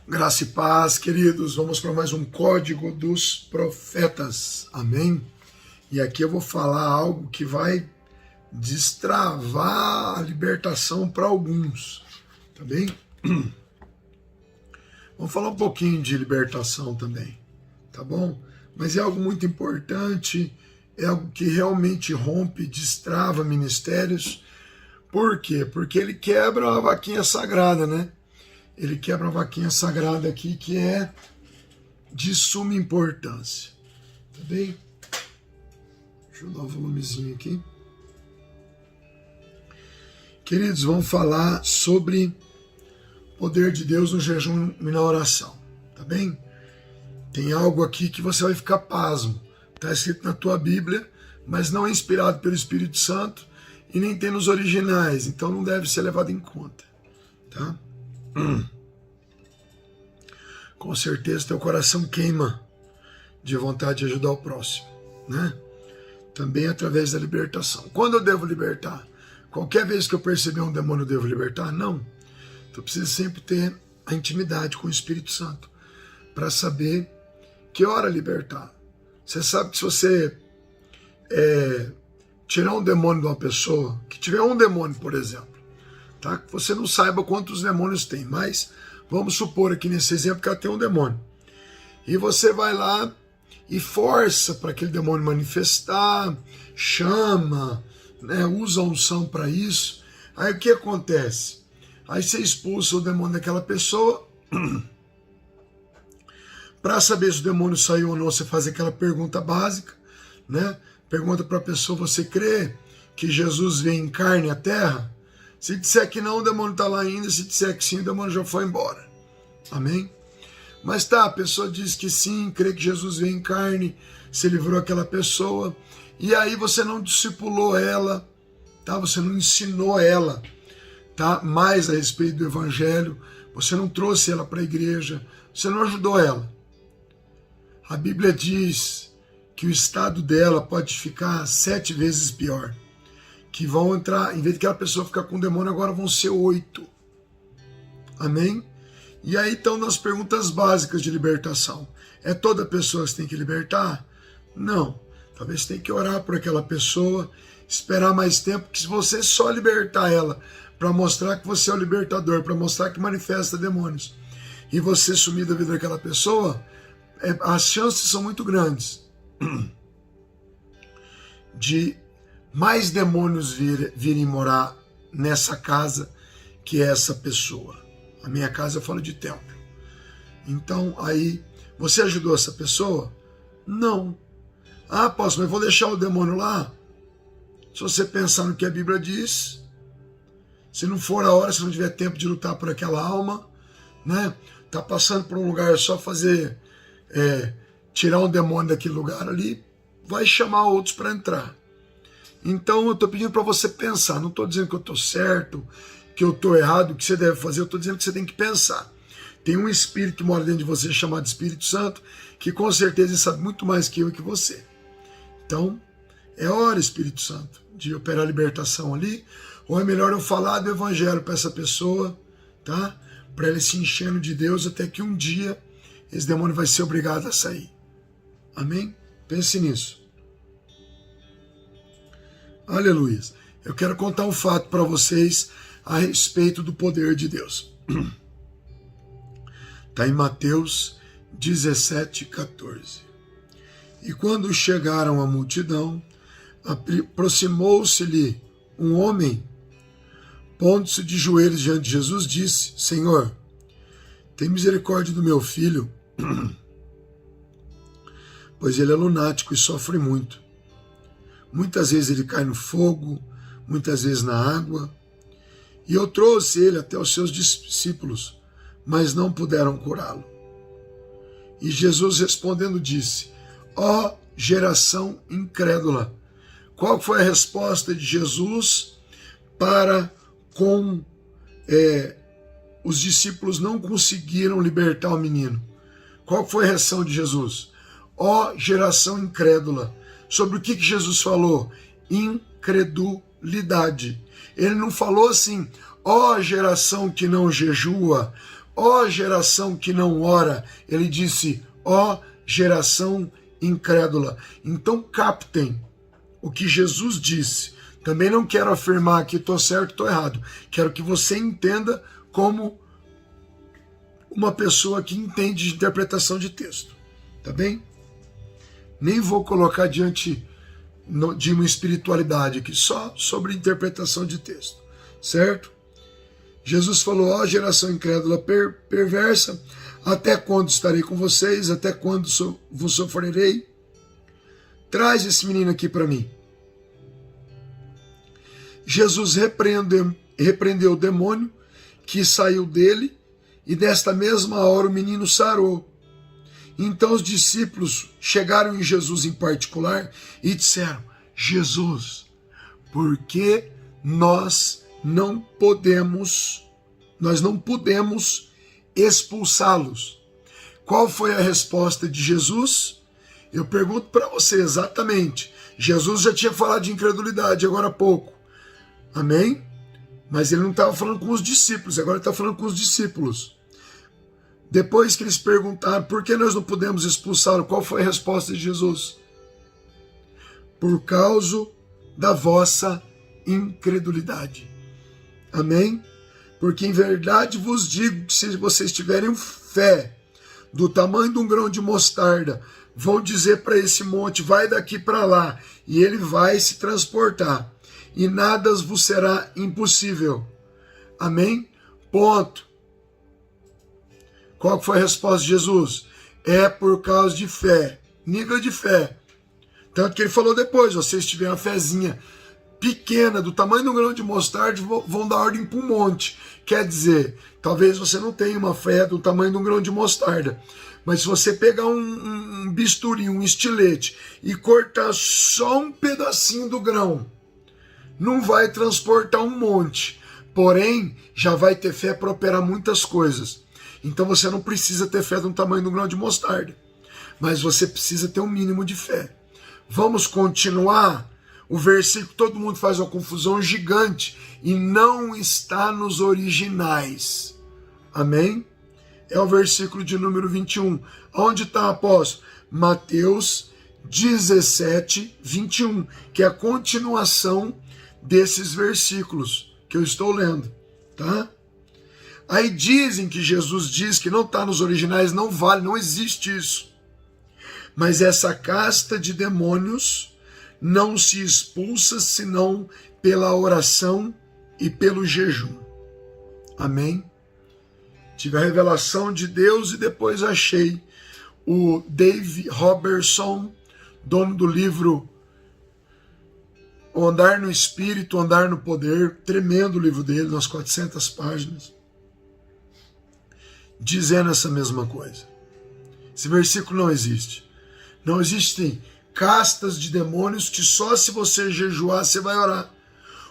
Graça e paz, queridos. Vamos para mais um Código dos Profetas. Amém? E aqui eu vou falar algo que vai destravar a libertação para alguns. Tá bem? Vamos falar um pouquinho de libertação também. Tá bom? Mas é algo muito importante, é algo que realmente rompe, destrava ministérios. Por quê? Porque ele quebra a vaquinha sagrada, né? Ele quebra a vaquinha sagrada aqui, que é de suma importância. Tá bem? Deixa eu dar um volumezinho aqui. Queridos, vamos falar sobre o poder de Deus no jejum e na oração. Tá bem? Tem algo aqui que você vai ficar pasmo. Está escrito na tua Bíblia, mas não é inspirado pelo Espírito Santo e nem tem nos originais, então não deve ser levado em conta. Tá? Com certeza teu coração queima de vontade de ajudar o próximo, né? Também através da libertação. Quando eu devo libertar? Qualquer vez que eu perceber um demônio eu devo libertar? Não. Tu precisa sempre ter a intimidade com o Espírito Santo para saber que hora libertar. Você sabe que se você tirar um demônio de uma pessoa, que tiver um demônio, por exemplo, tá? Que você não saiba quantos demônios tem, mas vamos supor aqui nesse exemplo que ela tem um demônio. E você vai lá e força para aquele demônio manifestar, chama, né, usa a unção para isso. Aí o que acontece? Aí você expulsa o demônio daquela pessoa. Para saber se o demônio saiu ou não, você faz aquela pergunta básica, né? Pergunta para a pessoa: você crê que Jesus veio em carne à terra? Se disser que não, o demônio está lá ainda. Se disser que sim, o demônio já foi embora. Amém? Mas tá, a pessoa diz que sim, crê que Jesus veio em carne, se livrou aquela pessoa, e aí você não discipulou ela, tá? Você não ensinou ela, tá? Mais a respeito do evangelho, você não trouxe ela para a igreja, você não ajudou ela. A Bíblia diz que o estado dela pode ficar 7 vezes pior. Que vão entrar, em vez de aquela pessoa ficar com demônio, agora vão ser 8. Amém? E aí estão nas perguntas básicas de libertação. É toda pessoa que você tem que libertar? Não. Talvez você tenha que orar por aquela pessoa, esperar mais tempo, que se você só libertar ela para mostrar que você é o libertador, para mostrar que manifesta demônios, e você sumir da vida daquela pessoa, as chances são muito grandes de mais demônios virem morar nessa casa que é essa pessoa. A minha casa eu falo de templo. Então aí, você ajudou essa pessoa? Não. Ah, apóstolo, mas vou deixar o demônio lá? Se você pensar no que a Bíblia diz, se não for a hora, se não tiver tempo de lutar por aquela alma, né? Tá passando por um lugar, é só fazer, tirar um demônio daquele lugar ali, vai chamar outros para entrar. Então eu estou pedindo para você pensar, não estou dizendo que eu estou certo, que eu estou errado, o que você deve fazer, eu estou dizendo que você tem que pensar. Tem um espírito que mora dentro de você chamado Espírito Santo, que com certeza sabe muito mais que eu e que você. Então, é hora, Espírito Santo, de operar a libertação ali, ou é melhor eu falar do evangelho para essa pessoa, tá? Para ele se enchendo de Deus, até que um dia esse demônio vai ser obrigado a sair. Amém? Pense nisso. Aleluia. Eu quero contar um fato para vocês a respeito do poder de Deus. Está em Mateus 17:14. E quando chegaram à multidão, aproximou-se-lhe um homem, pondo-se de joelhos diante de Jesus, disse: Senhor, tem misericórdia do meu filho, pois ele é lunático e sofre muito. Muitas vezes ele cai no fogo, muitas vezes na água. E eu trouxe ele até os seus discípulos, mas não puderam curá-lo. E Jesus respondendo disse: ó geração incrédula. Qual foi a resposta de Jesus para com os discípulos não conseguiram libertar o menino? Qual foi a reação de Jesus? Ó geração incrédula. Sobre o que Jesus falou? Incredulidade. Ele não falou assim: ó geração que não jejua, Ó geração que não ora, ele disse, ó geração incrédula. Então captem o que Jesus disse. Também não quero afirmar que estou certo, estou errado. Quero que você entenda como uma pessoa que entende de interpretação de texto. Tá bem? Nem vou colocar diante de uma espiritualidade aqui, só sobre interpretação de texto. Certo? Jesus falou, ó geração incrédula perversa, até quando estarei com vocês? Até quando vos sofrerei? Traz esse menino aqui para mim. Jesus repreendeu o demônio que saiu dele, e desta mesma hora o menino sarou. Então os discípulos chegaram em Jesus em particular e disseram, Jesus, por que nós não pudemos expulsá-los? Qual foi a resposta de Jesus? Eu pergunto para você exatamente. Jesus já tinha falado de incredulidade agora há pouco. Amém? Mas ele não estava falando com os discípulos, agora ele está falando com os discípulos. Depois que eles perguntaram por que nós não podemos expulsá-lo, qual foi a resposta de Jesus? Por causa da vossa incredulidade. Amém? Porque em verdade vos digo que se vocês tiverem fé do tamanho de um grão de mostarda, vão dizer para esse monte, vai daqui para lá, e ele vai se transportar. E nada vos será impossível. Amém? Ponto. Qual foi a resposta de Jesus? É por causa de fé. Nível de fé. Tanto que ele falou depois, vocês tiverem uma fezinha pequena, do tamanho de um grão de mostarda, vão dar ordem para um monte. Quer dizer, talvez você não tenha uma fé do tamanho de um grão de mostarda, mas se você pegar um bisturi, um estilete, e cortar só um pedacinho do grão, não vai transportar um monte, porém, já vai ter fé para operar muitas coisas. Então você não precisa ter fé do tamanho de um grão de mostarda, mas você precisa ter um mínimo de fé. Vamos continuar? O versículo, todo mundo faz uma confusão gigante, e não está nos originais. Amém? É o versículo de número 21. Onde está, apóstolo? Mateus 17, 21, que é a continuação desses versículos que eu estou lendo, tá? Aí dizem que Jesus diz que não está nos originais, não vale, não existe isso. Mas essa casta de demônios não se expulsa senão pela oração e pelo jejum. Amém? Tive a revelação de Deus e depois achei o Dave Robertson, dono do livro O Andar no Espírito, O Andar no Poder, tremendo o livro dele, umas 400 páginas, dizendo essa mesma coisa. Esse versículo não existe. Não existem castas de demônios que só se você jejuar você vai orar.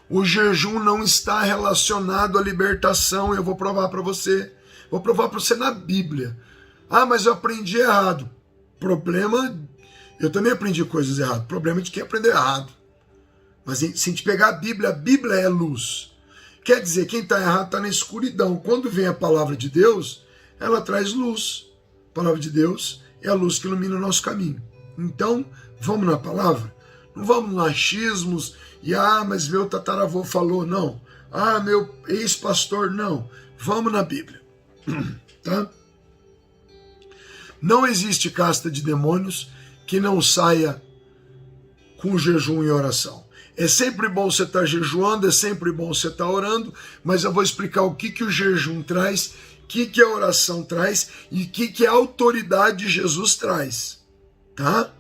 O jejum não está relacionado à libertação, eu vou provar para você. Vou provar para você na Bíblia. Ah, mas eu aprendi errado. Problema, eu também aprendi coisas erradas. Problema de quem aprendeu errado. Mas se a gente pegar a Bíblia é luz. Quer dizer, quem está errado está na escuridão. Quando vem a palavra de Deus, ela traz luz. A palavra de Deus é a luz que ilumina o nosso caminho. Então, vamos na palavra? Não vamos no achismos e, mas meu tataravô falou, não. Meu ex-pastor, não. Vamos na Bíblia. Tá? Não existe casta de demônios que não saia com jejum e oração. É sempre bom você estar jejuando, é sempre bom você estar orando, mas eu vou explicar o que o jejum traz, o que a oração traz e o que a autoridade de Jesus traz. Tá?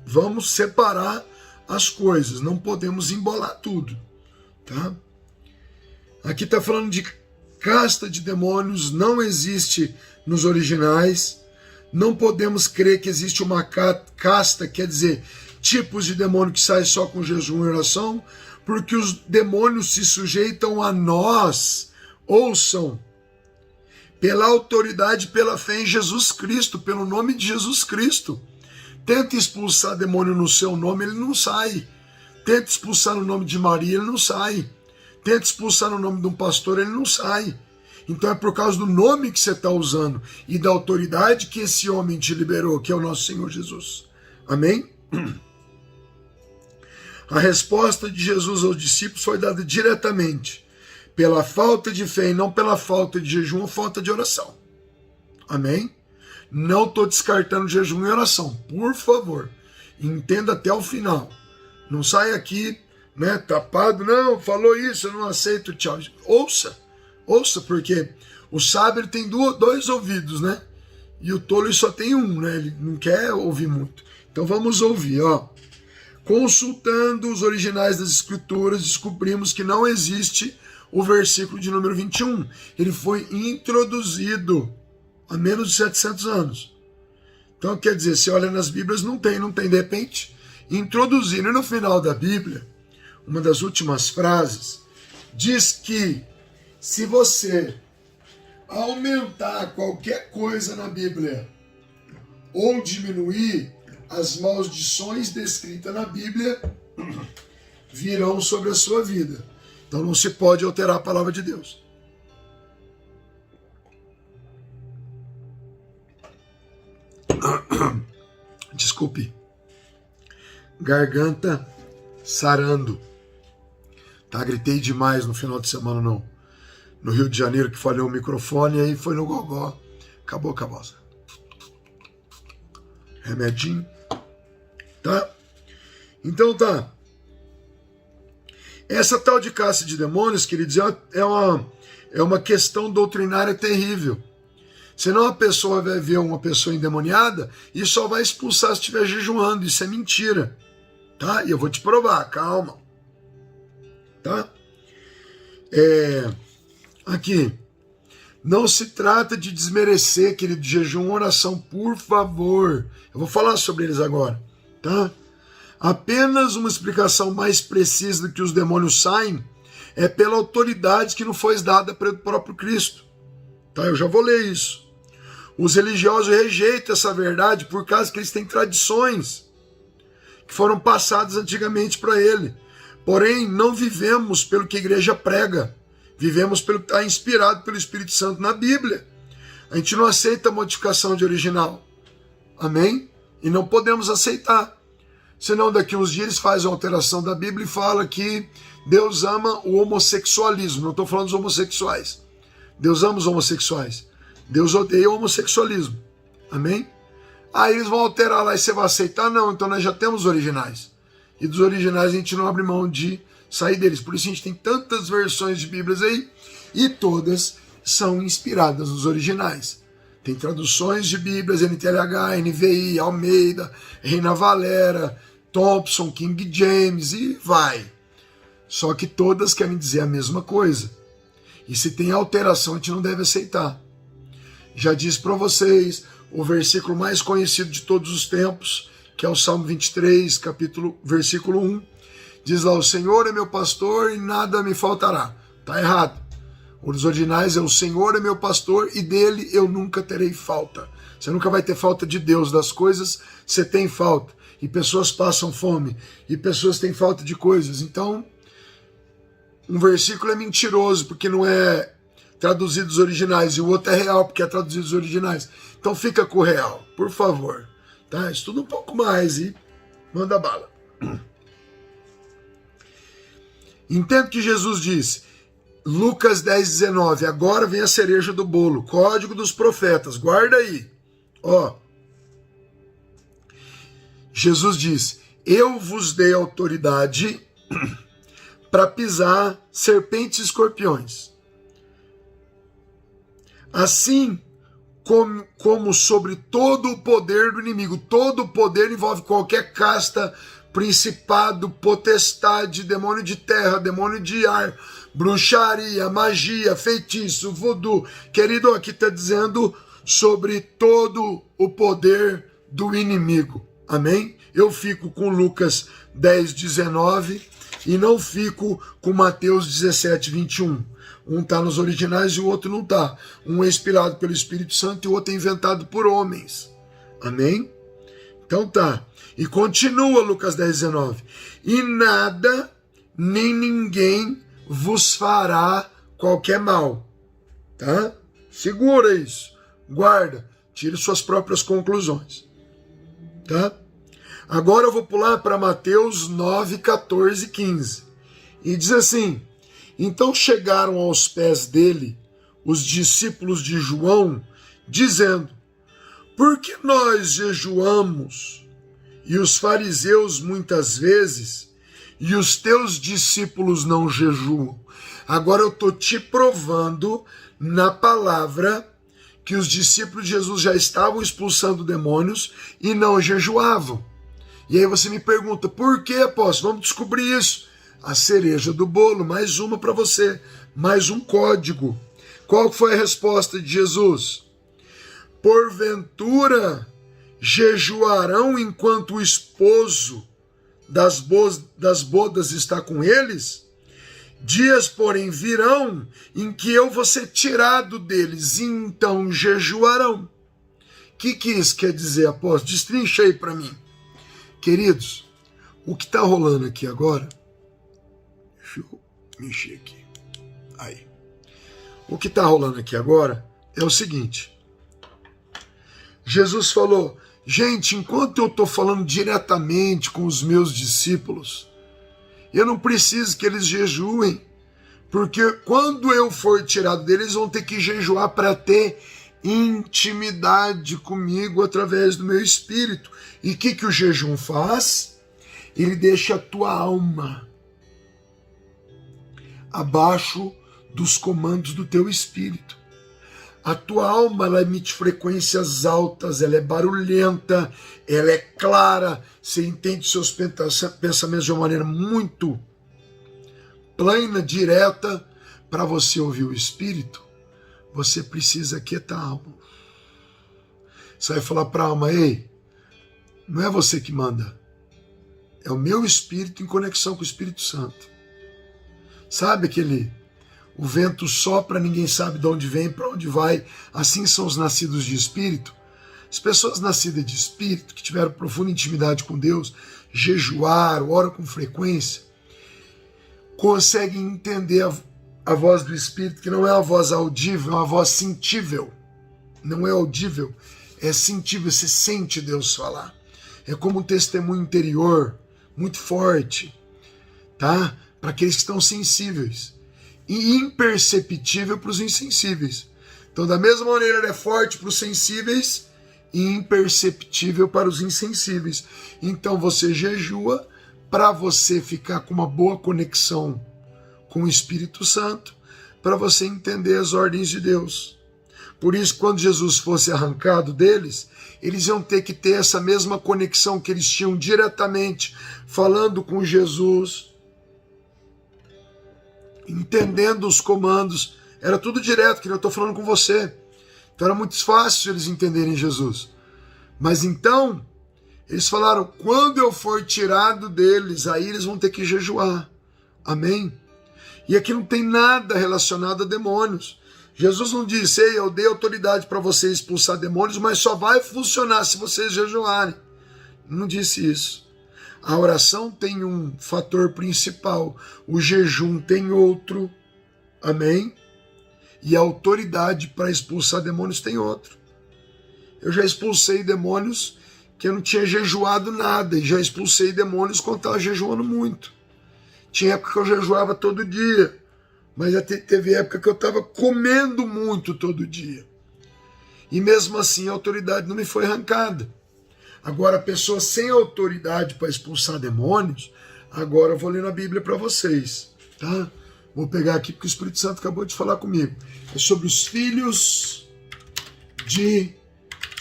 Vamos separar as coisas, não podemos embolar tudo. Tá? Aqui está falando de casta de demônios, não existe nos originais. Não podemos crer que existe uma casta, quer dizer, tipos de demônio que saem só com jejum e oração, porque os demônios se sujeitam a nós, ouçam, pela autoridade, pela fé em Jesus Cristo, pelo nome de Jesus Cristo. Tenta expulsar demônio no seu nome, ele não sai. Tenta expulsar no nome de Maria, ele não sai. Tenta expulsar no nome de um pastor, ele não sai. Então é por causa do nome que você está usando e da autoridade que esse homem te liberou, que é o nosso Senhor Jesus. Amém? A resposta de Jesus aos discípulos foi dada diretamente pela falta de fé e não pela falta de jejum ou falta de oração. Amém? Não estou descartando jejum e oração. Por favor, entenda até o final. Não saia aqui, né, tapado. Não, falou isso, eu não aceito, tchau. Ouça, porque o sábio ele tem dois ouvidos, né? E o tolo ele só tem um, né? Ele não quer ouvir muito. Então vamos ouvir, ó. Consultando os originais das escrituras, descobrimos que não existe o versículo de número 21. Ele foi introduzido há menos de 700 anos. Então quer dizer, se olha nas Bíblias, não tem. De repente, introduzindo no final da Bíblia, uma das últimas frases, diz que se você aumentar qualquer coisa na Bíblia ou diminuir, as maldições descritas na Bíblia virão sobre a sua vida. Então não se pode alterar a palavra de Deus. Desculpe. Garganta sarando. Tá, gritei demais no final de semana no Rio de Janeiro, que falhou o microfone, aí foi no gogó. Acabou a caboça. Remedinho. Tá? Então tá. Essa tal de caça de demônios, queridos, é uma questão doutrinária terrível. Senão a pessoa vai ver uma pessoa endemoniada e só vai expulsar se estiver jejuando. Isso é mentira. Tá? E eu vou te provar, calma. Tá? Aqui. Não se trata de desmerecer, querido, jejum, oração, por favor. Eu vou falar sobre eles agora, tá? Apenas uma explicação mais precisa do que os demônios saem é pela autoridade que nos foi dada pelo próprio Cristo. Tá? Eu já vou ler isso. Os religiosos rejeitam essa verdade por causa que eles têm tradições que foram passadas antigamente para ele. Porém, não vivemos pelo que a igreja prega. Vivemos pelo que está inspirado pelo Espírito Santo na Bíblia. A gente não aceita a modificação de original. Amém? E não podemos aceitar. Senão daqui uns dias eles fazem a alteração da Bíblia e falam que Deus ama o homossexualismo. Não estou falando dos homossexuais. Deus ama os homossexuais. Deus odeia o homossexualismo. Amém? Aí eles vão alterar lá e você vai aceitar? Não, então nós já temos os originais. E dos originais a gente não abre mão de sair deles. Por isso a gente tem tantas versões de Bíblias aí e todas são inspiradas nos originais. Tem traduções de Bíblias, NTLH, NVI, Almeida, Reina Valera, Thompson, King James e vai. Só que todas querem dizer a mesma coisa. E se tem alteração, a gente não deve aceitar. Já disse para vocês o versículo mais conhecido de todos os tempos, que é o Salmo 23, versículo 1. Diz lá, o Senhor é meu pastor e nada me faltará. Está errado. Os originais é o Senhor é meu pastor e dele eu nunca terei falta. Você nunca vai ter falta de Deus, das coisas você tem falta. E pessoas passam fome, e pessoas têm falta de coisas. Então, um versículo é mentiroso, porque não é traduzido os originais, e o outro é real, porque é traduzido os originais. Então fica com o real, por favor. Tá? Estuda um pouco mais e manda bala. Entendo que Jesus disse, Lucas 10:19, agora vem a cereja do bolo, código dos profetas, guarda aí. Ó, Jesus disse, eu vos dei autoridade para pisar serpentes e escorpiões. Assim como sobre todo o poder do inimigo. Todo o poder envolve qualquer casta, principado, potestade, demônio de terra, demônio de ar, bruxaria, magia, feitiço, voodoo. Querido, aqui está dizendo sobre todo o poder do inimigo. Amém? Eu fico com Lucas 10:19 e não fico com Mateus 17:21. Um está nos originais e o outro não está. Um é inspirado pelo Espírito Santo e o outro é inventado por homens. Amém? Então tá. E continua Lucas 10:19. E nada nem ninguém vos fará qualquer mal. tá? Segura isso, guarda, tire suas próprias conclusões, tá? Agora eu vou pular para Mateus 9, 14 e 15. E diz assim: então chegaram aos pés dele os discípulos de João, dizendo: por que nós jejuamos e os fariseus muitas vezes, e os teus discípulos não jejuam? Agora eu estou te provando na palavra que os discípulos de Jesus já estavam expulsando demônios e não jejuavam. E aí você me pergunta, por que, apóstolo? Vamos descobrir isso. A cereja do bolo, mais uma para você, mais um código. Qual foi a resposta de Jesus? Porventura jejuarão enquanto o esposo das bodas está com eles? Dias, porém, virão em que eu vou ser tirado deles, e então jejuarão. O que isso quer dizer, apóstolo? Destrincha aí para mim. Queridos, o que está rolando aqui agora... Deixa eu mexer aqui. Aí. O que está rolando aqui agora é o seguinte. Jesus falou, gente, enquanto eu estou falando diretamente com os meus discípulos, eu não preciso que eles jejuem, porque quando eu for tirado deles, eles vão ter que jejuar para ter intimidade comigo através do meu espírito. E o que o jejum faz? Ele deixa a tua alma abaixo dos comandos do teu espírito. A tua alma, ela emite frequências altas, ela é barulhenta, ela é clara, você entende seus pensamentos de uma maneira muito plana, direta. Para você ouvir o espírito, você precisa quietar a alma. Você vai falar para a alma, ei, não é você que manda, é o meu espírito em conexão com o Espírito Santo. Sabe aquele... O vento sopra, ninguém sabe de onde vem, para onde vai. Assim são os nascidos de espírito. As pessoas nascidas de espírito, que tiveram profunda intimidade com Deus, jejuaram, oram com frequência, conseguem entender a voz do espírito, que não é uma voz audível, é uma voz sentível. Não é audível, é sentível, você sente Deus falar. É como um testemunho interior, muito forte, tá? Para aqueles que estão sensíveis. E imperceptível para os insensíveis. Então, da mesma maneira, ele é forte para os sensíveis e imperceptível para os insensíveis. Então, você jejua para você ficar com uma boa conexão com o Espírito Santo, para você entender as ordens de Deus. Por isso, quando Jesus fosse arrancado deles, eles iam ter que ter essa mesma conexão que eles tinham diretamente, falando com Jesus, entendendo os comandos, era tudo direto, que eu estou falando com você. Então era muito fácil eles entenderem Jesus. Mas então, eles falaram, quando eu for tirado deles, aí eles vão ter que jejuar. Amém? E aqui não tem nada relacionado a demônios. Jesus não disse, ei, eu dei autoridade para vocês expulsar demônios, mas só vai funcionar se vocês jejuarem. Não disse isso. A oração tem um fator principal, o jejum tem outro, amém? E a autoridade para expulsar demônios tem outro. Eu já expulsei demônios que eu não tinha jejuado nada, e já expulsei demônios quando estava jejuando muito. Tinha época que eu jejuava todo dia, mas teve época que eu estava comendo muito todo dia. E mesmo assim a autoridade não me foi arrancada. Agora, a pessoa sem autoridade para expulsar demônios, agora eu vou ler na Bíblia para vocês, tá? Vou pegar aqui porque o Espírito Santo acabou de falar comigo. É sobre os filhos de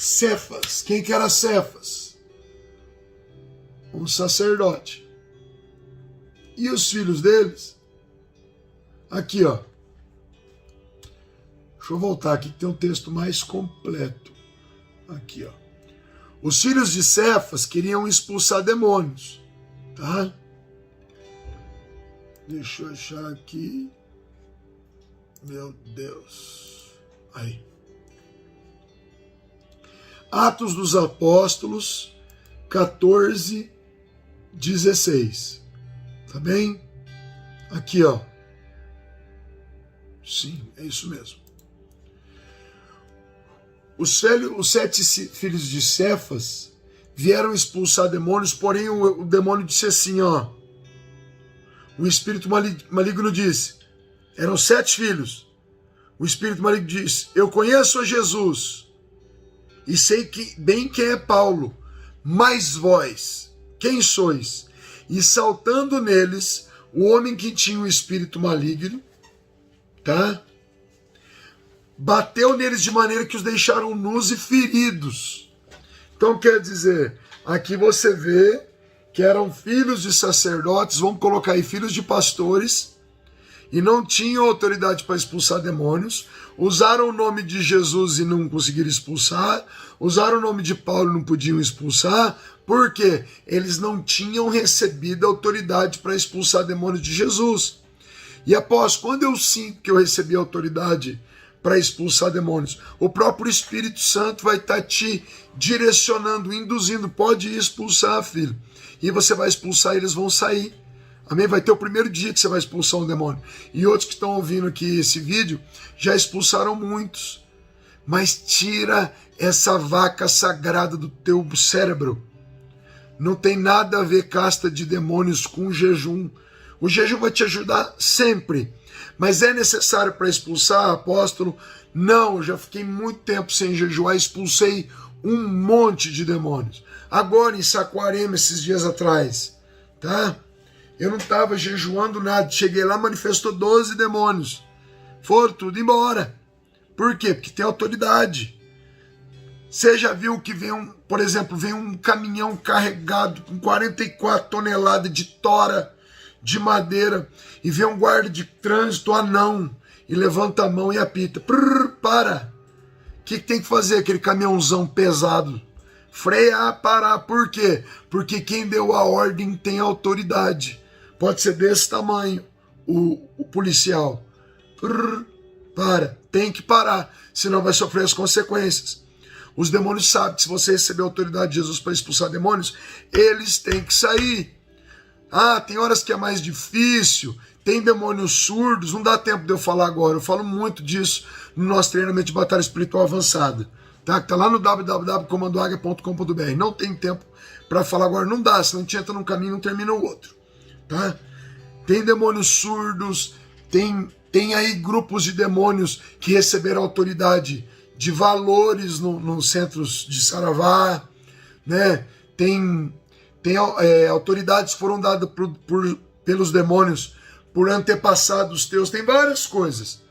Cefas. Quem que era Cefas? Um sacerdote. E os filhos deles? Aqui, ó. Deixa eu voltar aqui que tem um texto mais completo. Aqui, ó. Os filhos de Cefas queriam expulsar demônios, tá? Deixa eu achar aqui. Meu Deus. Aí. Atos dos Apóstolos 14, 16. Tá bem? Aqui, ó. Sim, é isso mesmo. Os 7 filhos de Cefas vieram expulsar demônios, porém o demônio disse assim, ó. O espírito maligno disse, eram 7 filhos. O espírito maligno disse, eu conheço a Jesus e sei bem quem é Paulo, mas vós, quem sois? E saltando neles, o homem que tinha o espírito maligno, tá? Bateu neles de maneira que os deixaram nus e feridos. Então quer dizer, aqui você vê que eram filhos de sacerdotes, vamos colocar aí filhos de pastores, e não tinham autoridade para expulsar demônios, usaram o nome de Jesus e não conseguiram expulsar, usaram o nome de Paulo e não podiam expulsar, porque eles não tinham recebido autoridade para expulsar demônios de Jesus. E após, quando eu sinto que eu recebi autoridade para expulsar demônios, o próprio Espírito Santo vai estar te direcionando, induzindo, pode ir expulsar, filho. E você vai expulsar e eles vão sair. Amém? Vai ter o primeiro dia que você vai expulsar um demônio. E outros que estão ouvindo aqui esse vídeo já expulsaram muitos. Mas tira essa vaca sagrada do teu cérebro. Não tem nada a ver casta de demônios com jejum. O jejum vai te ajudar sempre. Mas é necessário para expulsar, apóstolo? Não, eu já fiquei muito tempo sem jejuar, expulsei um monte de demônios. Agora em Saquarema, esses dias atrás, tá? Eu não estava jejuando nada, cheguei lá, manifestou 12 demônios. Foram tudo embora. Por quê? Porque tem autoridade. Você já viu que por exemplo, vem um caminhão carregado com 44 toneladas de tora de madeira e vem um guarda de trânsito anão e levanta a mão e apita. Para! O que tem que fazer aquele caminhãozão pesado? Frear, parar. Por quê? Porque quem deu a ordem tem autoridade. Pode ser desse tamanho, o policial. Para. Tem que parar, senão vai sofrer as consequências. Os demônios sabem que se você receber a autoridade de Jesus para expulsar demônios, eles têm que sair. Ah, tem horas que é mais difícil, tem demônios surdos, não dá tempo de eu falar agora. Eu falo muito disso no nosso treinamento de batalha espiritual avançada. Tá? Que tá lá no www.comandoaguia.com.br. Não tem tempo para falar agora, não dá, senão a gente entra num caminho e não termina o outro. Tá? Tem demônios surdos, tem aí grupos de demônios que receberam autoridade de valores nos centros de Saravá, né? Tem autoridades que foram dadas pelos demônios por antepassados teus, tem várias coisas,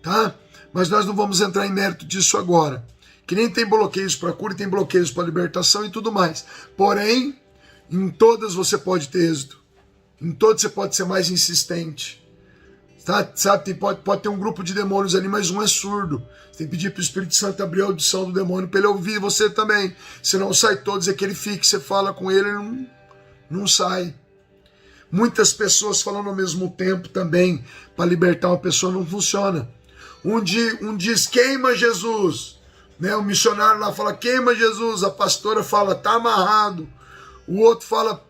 tá? Mas nós não vamos entrar em mérito disso agora. Que nem tem bloqueios para cura, tem bloqueios para libertação e tudo mais. Porém, em todas você pode ter êxito. Em todas você pode ser mais insistente. Tá? Sabe, pode ter um grupo de demônios ali, mas um é surdo. Você tem que pedir para o Espírito Santo abrir a audição do demônio para ele ouvir você também. Senão sai todos, é que ele fique, você fala com ele, não sai. Muitas pessoas falando ao mesmo tempo também, para libertar uma pessoa não funciona. Um diz, queima Jesus. Né? O missionário lá fala, queima Jesus. A pastora fala, tá amarrado. O outro fala,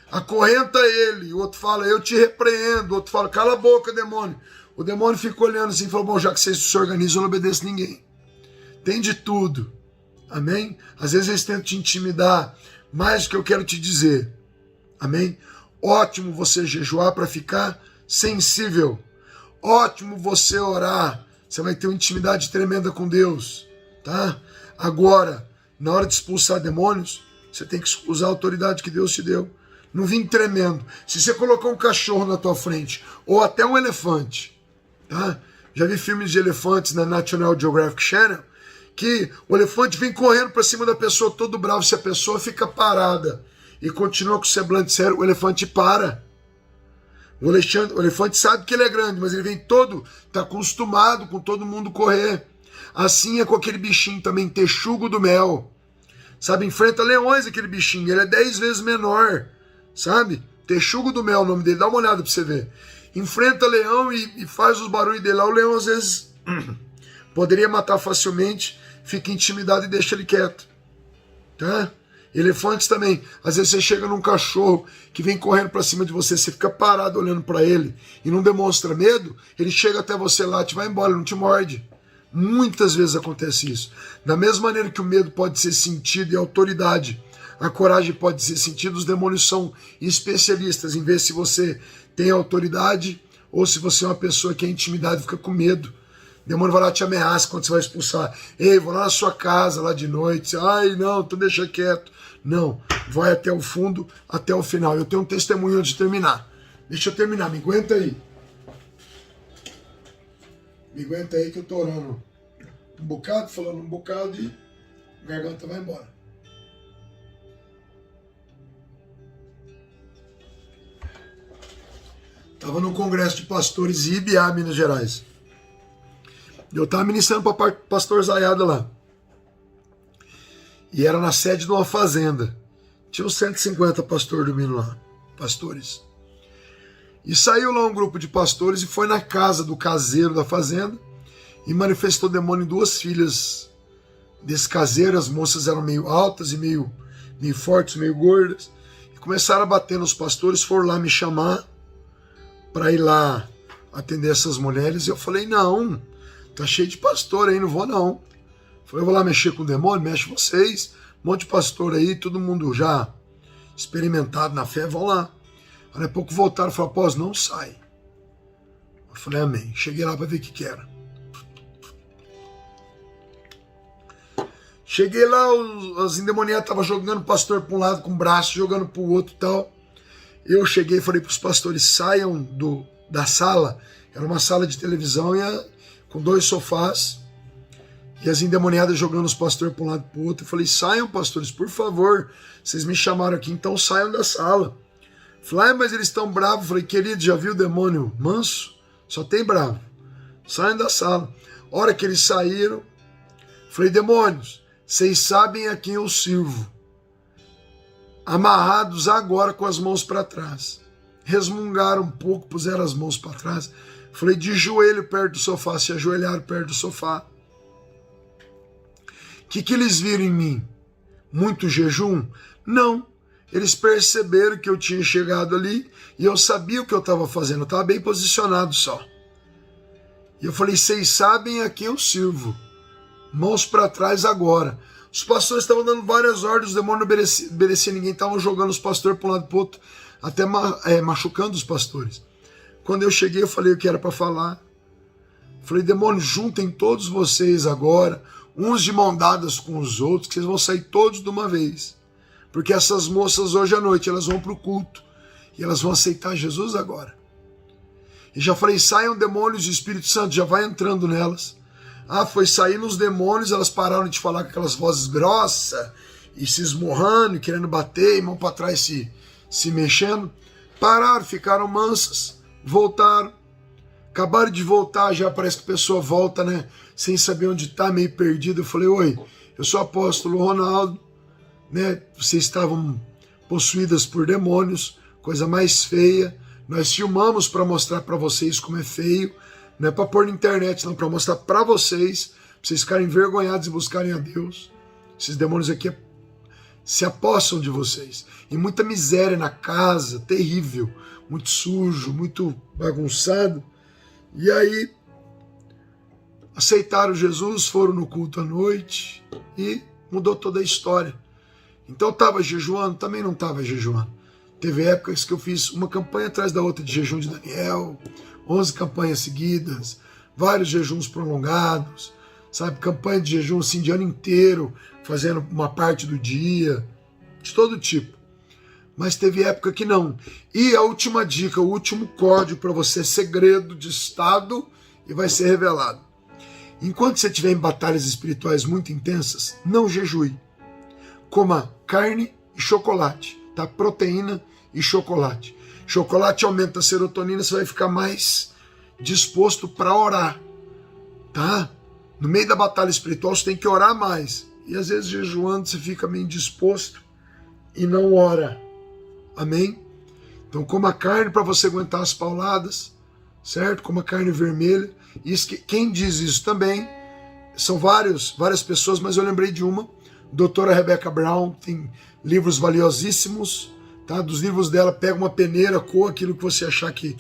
acorrenta ele. O outro fala, eu te repreendo. O outro fala, cala a boca, demônio. O demônio fica olhando assim e fala, bom, já que vocês se organizam, eu não obedeço ninguém. Tem de tudo. Amém? Às vezes eles tentam te intimidar. Mas o que eu quero te dizer. Amém? Ótimo você jejuar para ficar sensível. Ótimo você orar. Você vai ter uma intimidade tremenda com Deus. Tá? Agora, na hora de expulsar demônios, você tem que usar a autoridade que Deus te deu. Não vim tremendo. Se você colocar um cachorro na tua frente, ou até um elefante, tá? Já vi filmes de elefantes na National Geographic Channel, que o elefante vem correndo para cima da pessoa todo bravo. Se a pessoa fica parada e continua com o semblante sério, o elefante para. O elefante sabe que ele é grande, mas ele vem todo, está acostumado com todo mundo correr. Assim é com aquele bichinho também, texugo do mel. Sabe, enfrenta leões aquele bichinho, ele é 10 vezes menor. Sabe? Texugo do mel é o nome dele, dá uma olhada para você ver. Enfrenta leão e faz os barulhos dele lá. O leão às vezes poderia matar facilmente, fica intimidado e deixa ele quieto. Tá? Elefantes também. Às vezes você chega num cachorro que vem correndo para cima de você, você fica parado olhando para ele e não demonstra medo, ele chega até você lá, te vai embora, ele não te morde. Muitas vezes acontece isso. Da mesma maneira que o medo pode ser sentido e a autoridade, a coragem pode ser sentida, os demônios são especialistas em ver se você tem autoridade ou se você é uma pessoa que é intimidade e fica com medo. O demônio vai lá te ameaça quando você vai expulsar. Ei, vou lá na sua casa lá de noite. Ai, não, então deixa quieto. Não, vai até o fundo, até o final. Eu tenho um testemunho antes de terminar. Deixa eu terminar, me aguenta aí. Me aguenta aí que eu tô orando um bocado, falando um bocado e a garganta vai embora. Estava no congresso de pastores em Ibiá, Minas Gerais. Eu estava ministrando para pastor Zaiada lá. E era na sede de uma fazenda. Tinha uns 150 pastores dormindo lá. Pastores. E saiu lá um grupo de pastores e foi na casa do caseiro da fazenda e manifestou demônio em duas filhas desse caseiro. As moças eram meio altas e meio fortes, meio gordas. E começaram a bater nos pastores, foram lá me chamar para ir lá atender essas mulheres. E eu falei, não, tá cheio de pastor aí, não vou não. Falei, eu vou lá mexer com o demônio, mexe vocês. Um monte de pastor aí, todo mundo já experimentado na fé, vão lá. Aí a pouco voltaram e falaram, após não sai. Eu falei, amém. Cheguei lá para ver o que era. Cheguei lá, os endemoniados estavam jogando o pastor para um lado com o braço, jogando para o outro e tal. Eu cheguei e falei para os pastores, saiam da sala. Era uma sala de televisão com 2 sofás. E as endemoniadas jogando os pastores para um lado e para o outro. Eu falei, saiam, pastores, por favor. Vocês me chamaram aqui, então saiam da sala. Falei, mas eles estão bravos. Falei, querido, já viu o demônio manso? Só tem bravo. Saiam da sala. Hora que eles saíram, falei, demônios, vocês sabem a quem eu sirvo. Amarrados agora com as mãos para trás. Resmungaram um pouco, puseram as mãos para trás. Falei, de joelho perto do sofá, se ajoelharam perto do sofá. O que eles viram em mim? Muito jejum? Não. Eles perceberam que eu tinha chegado ali e eu sabia o que eu estava fazendo. Eu estava bem posicionado só. E eu falei, vocês sabem a quem eu sirvo. Mãos para trás agora. Os pastores estavam dando várias ordens, os demônios não obedeciam ninguém, estavam jogando os pastores para um lado e para o outro, até machucando os pastores. Quando eu cheguei, eu falei o que era para falar. Falei, demônios, juntem todos vocês agora, uns de mão dadas com os outros, que vocês vão sair todos de uma vez. Porque essas moças hoje à noite, elas vão para o culto e elas vão aceitar Jesus agora. E já falei, saiam demônios e o Espírito Santo já vai entrando nelas. Foi saindo os demônios, elas pararam de falar com aquelas vozes grossas e se esmurrando, e querendo bater, e mão para trás se mexendo. Pararam, ficaram mansas, voltaram. Acabaram de voltar, já parece que a pessoa volta, né? Sem saber onde está, meio perdido. Eu falei, oi, eu sou o apóstolo Ronaldo, né? Vocês estavam possuídas por demônios, coisa mais feia. Nós filmamos para mostrar para vocês como é feio. Não é para pôr na internet, não, para mostrar para vocês ficarem envergonhados e buscarem a Deus. Esses demônios aqui se apossam de vocês. E muita miséria na casa, terrível, muito sujo, muito bagunçado. E aí, aceitaram Jesus, foram no culto à noite e mudou toda a história. Então eu estava jejuando? Também não estava jejuando. Teve épocas que eu fiz uma campanha atrás da outra de jejum de Daniel, 11 campanhas seguidas, vários jejuns prolongados, sabe? Campanha de jejum assim de ano inteiro, fazendo uma parte do dia, de todo tipo. Mas teve época que não. E a última dica, o último código para você, segredo de estado, e vai ser revelado. Enquanto você estiver em batalhas espirituais muito intensas, não jejue. Coma carne e chocolate, tá? Proteína e chocolate. Chocolate aumenta a serotonina, você vai ficar mais disposto para orar, tá? No meio da batalha espiritual você tem que orar mais. E às vezes jejuando você fica meio indisposto e não ora. Amém? Então coma carne para você aguentar as pauladas, certo? Coma carne vermelha. Quem diz isso também são várias pessoas, mas eu lembrei de uma. Doutora Rebecca Brown tem livros valiosíssimos. Tá? Dos livros dela, pega uma peneira, coa aquilo que você achar que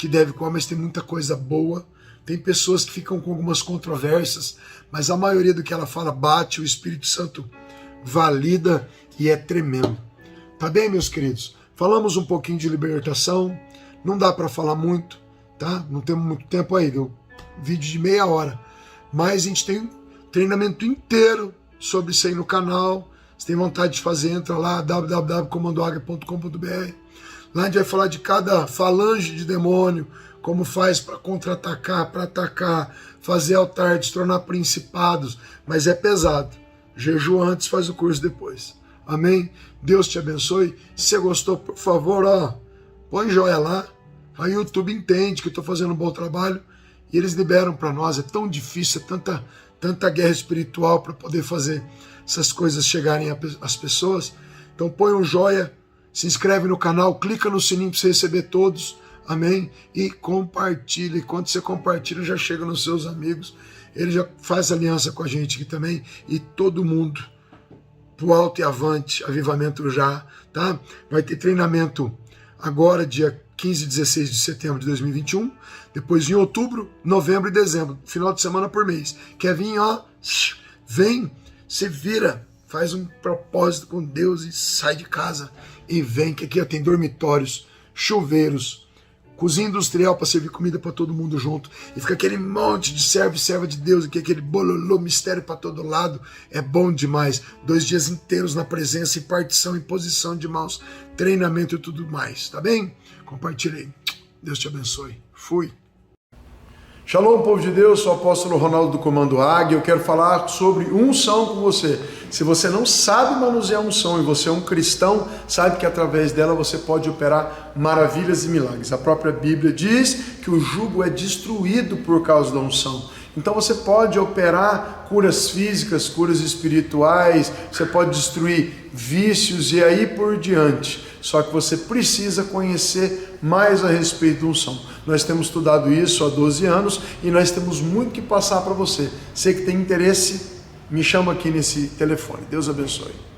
deve comer, mas tem muita coisa boa. Tem pessoas que ficam com algumas controvérsias, mas a maioria do que ela fala bate, o Espírito Santo valida e é tremendo. Tá bem, meus queridos? Falamos um pouquinho de libertação, não dá para falar muito, tá? Não temos muito tempo aí, deu vídeo de meia hora, mas a gente tem um treinamento inteiro sobre isso aí no canal. Se tem vontade de fazer, entra lá, www.comandoagria.com.br. Lá a gente vai falar de cada falange de demônio, como faz para contra-atacar, para atacar, fazer altar, destronar principados, mas é pesado. Jejum antes, faz o curso depois. Amém? Deus te abençoe. Se você gostou, por favor, põe joia lá. A YouTube entende que eu estou fazendo um bom trabalho e eles liberam para nós. É tão difícil, é tanta guerra espiritual para poder fazer essas coisas chegarem às pessoas. Então põe um joia, se inscreve no canal, clica no sininho para você receber todos. Amém? E compartilha. E quando você compartilha, já chega nos seus amigos. Ele já faz aliança com a gente aqui também. E todo mundo, pro alto e avante, avivamento já, tá? Vai ter treinamento agora, dia 15 e 16 de setembro de 2021. Depois em outubro, novembro e dezembro. Final de semana por mês. Quer vir, vem, se vira. Faz um propósito com Deus e sai de casa. E vem, que aqui tem dormitórios, chuveiros, cozinha industrial para servir comida para todo mundo junto. E fica aquele monte de servo e serva de Deus aqui, aquele bololô, mistério para todo lado. É bom demais. 2 dias inteiros na presença, impartição, imposição de mãos, treinamento e tudo mais. Tá bem? Compartilhei. Deus te abençoe. Fui. Shalom, povo de Deus, sou o apóstolo Ronaldo do Comando Águia. Eu quero falar sobre unção com você. Se você não sabe manusear unção e você é um cristão, sabe que através dela você pode operar maravilhas e milagres. A própria Bíblia diz que o jugo é destruído por causa da unção. Então você pode operar curas físicas, curas espirituais, você pode destruir vícios e aí por diante. Só que você precisa conhecer mais a respeito da unção. Nós temos estudado isso há 12 anos e nós temos muito que passar para você. Você que tem interesse, me chama aqui nesse telefone. Deus abençoe.